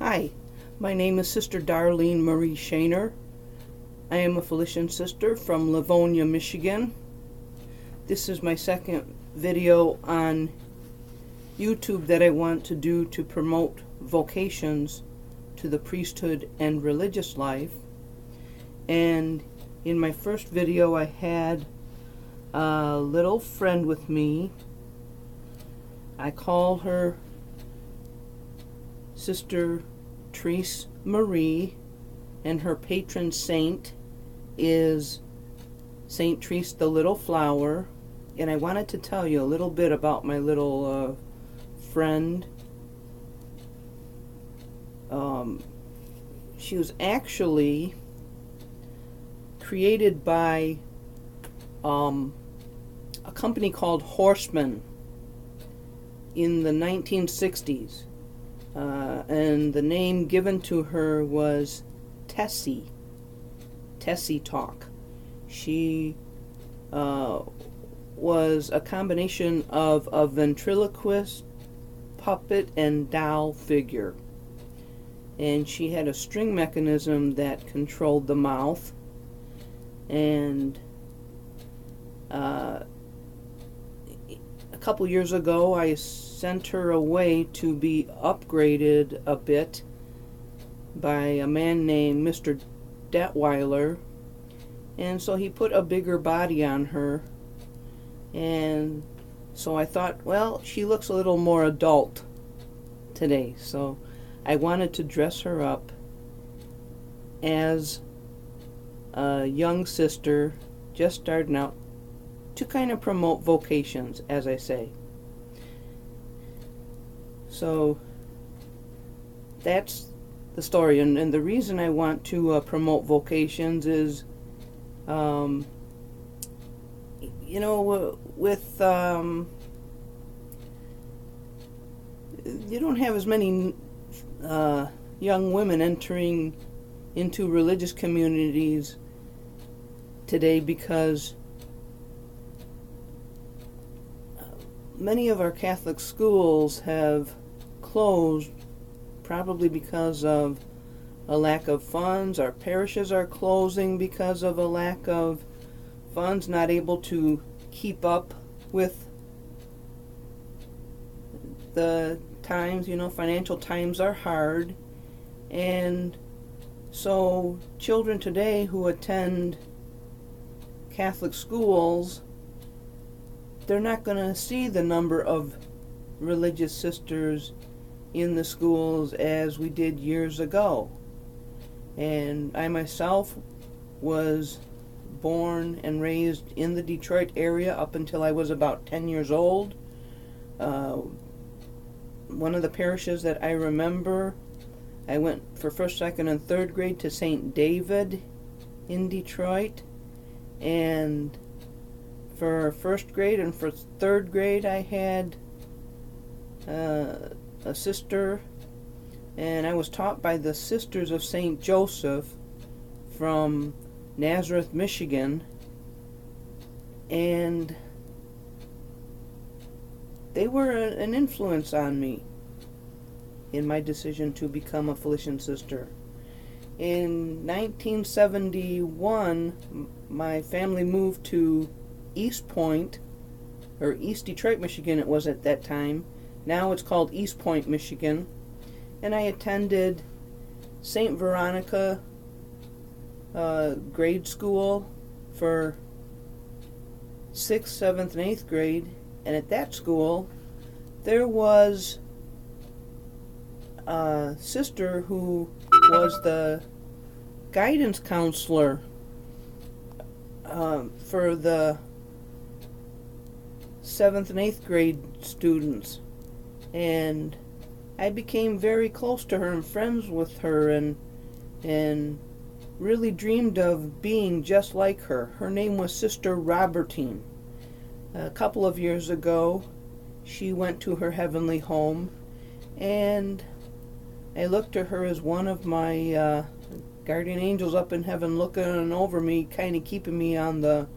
Hi, my name is Sister Darlene Marie Shaner. I am a Felician sister from Livonia, Michigan. This is my second video on YouTube that I want to do to promote vocations to the priesthood and religious life. And in my first video I had a little friend with me. I call her Sister Therese Marie, and her patron saint is Saint Therese the Little Flower. And I wanted to tell you a little bit about my little friend. She was actually created by a company called Horseman in the 1960s. And the name given to her was Tessie Talk. She was a combination of a ventriloquist, puppet, and doll figure. And she had a string mechanism that controlled the mouth. And a couple years ago I sent her away to be upgraded a bit by a man named Mr. Detweiler, and so he put a bigger body on her, and so I thought, well, she looks a little more adult today, so I wanted to dress her up as a young sister just starting out to kind of promote vocations, as I say. So that's the story, and the reason I want to promote vocations is, you know, with you don't have as many young women entering into religious communities today because many of our Catholic schools have closed, probably because of a lack of funds. Our parishes are closing because of a lack of funds, not able to keep up with the times. You know, financial times are hard, and so children today who attend Catholic schools, they're not going to see the number of religious sisters in the schools as we did years ago. And I myself was born and raised in the Detroit area up until I was about 10 years old. One of the parishes that I remember, I went for first, second, and third grade to St. David in Detroit, and for first grade and for third grade I had a sister, and I was taught by the Sisters of St. Joseph from Nazareth, Michigan, and they were an influence on me in my decision to become a Felician sister. In 1971, my family moved to East Point, or East Detroit, Michigan it was at that time. Now it's called East Point, Michigan. And I attended St. Veronica grade school for 6th, 7th, and 8th grade. And at that school, there was a sister who was the guidance counselor for the 7th and 8th grade students, and I became very close to her and friends with her, and really dreamed of being just like her. Her name was Sister Robertine. A couple of years ago she went to her heavenly home, and I looked to her as one of my guardian angels up in heaven, looking over me, kind of keeping me on the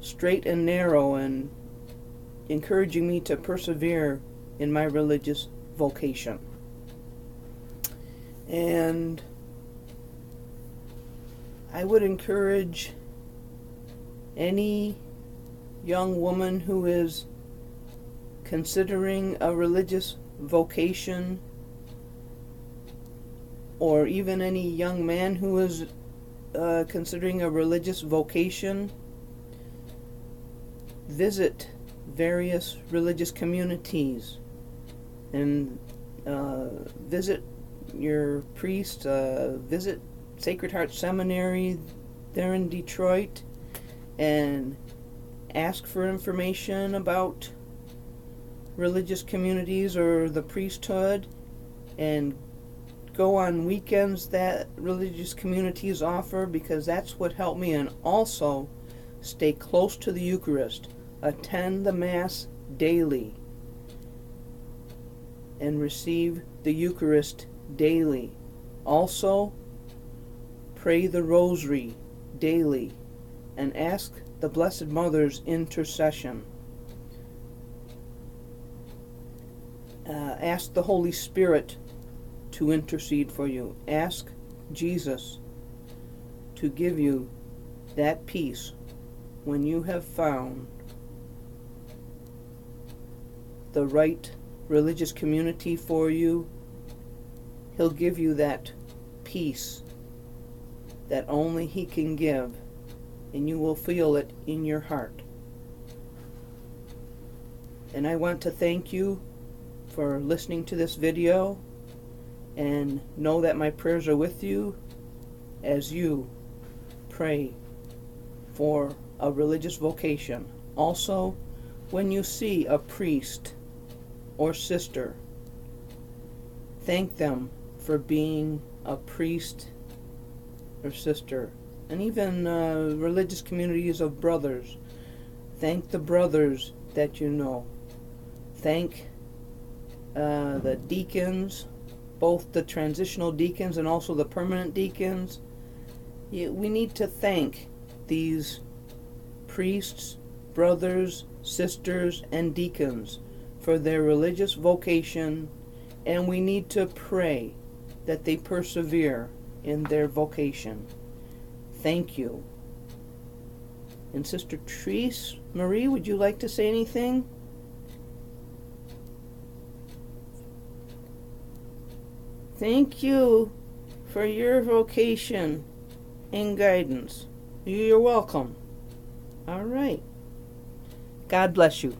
straight and narrow and encouraging me to persevere in my religious vocation. And I would encourage any young woman who is considering a religious vocation, or even any young man who is considering a religious vocation, visit various religious communities and visit your priest, visit Sacred Heart Seminary there in Detroit, and ask for information about religious communities or the priesthood, and go on weekends that religious communities offer, because that's what helped me. And also stay close to the Eucharist. Attend the Mass daily and receive the Eucharist daily. Also, pray the Rosary daily and ask the Blessed Mother's intercession. Ask the Holy Spirit to intercede for you. Ask Jesus to give you that peace when you have found the right religious community for you. He'll give you that peace that only He can give, and you will feel it in your heart. And I want to thank you for listening to this video, and know that my prayers are with you as you pray for a religious vocation. Also, when you see a priest or sister, thank them for being a priest or sister. And even religious communities of brothers, thank the brothers that you know. Thank the deacons, both the transitional deacons and also the permanent deacons. We need to thank these priests, brothers, sisters, and deacons for their religious vocation, and we need to pray that they persevere in their vocation. Thank you. And Sister Therese Marie, would you like to say anything? Thank you for your vocation and guidance. You're welcome. All right. God bless you.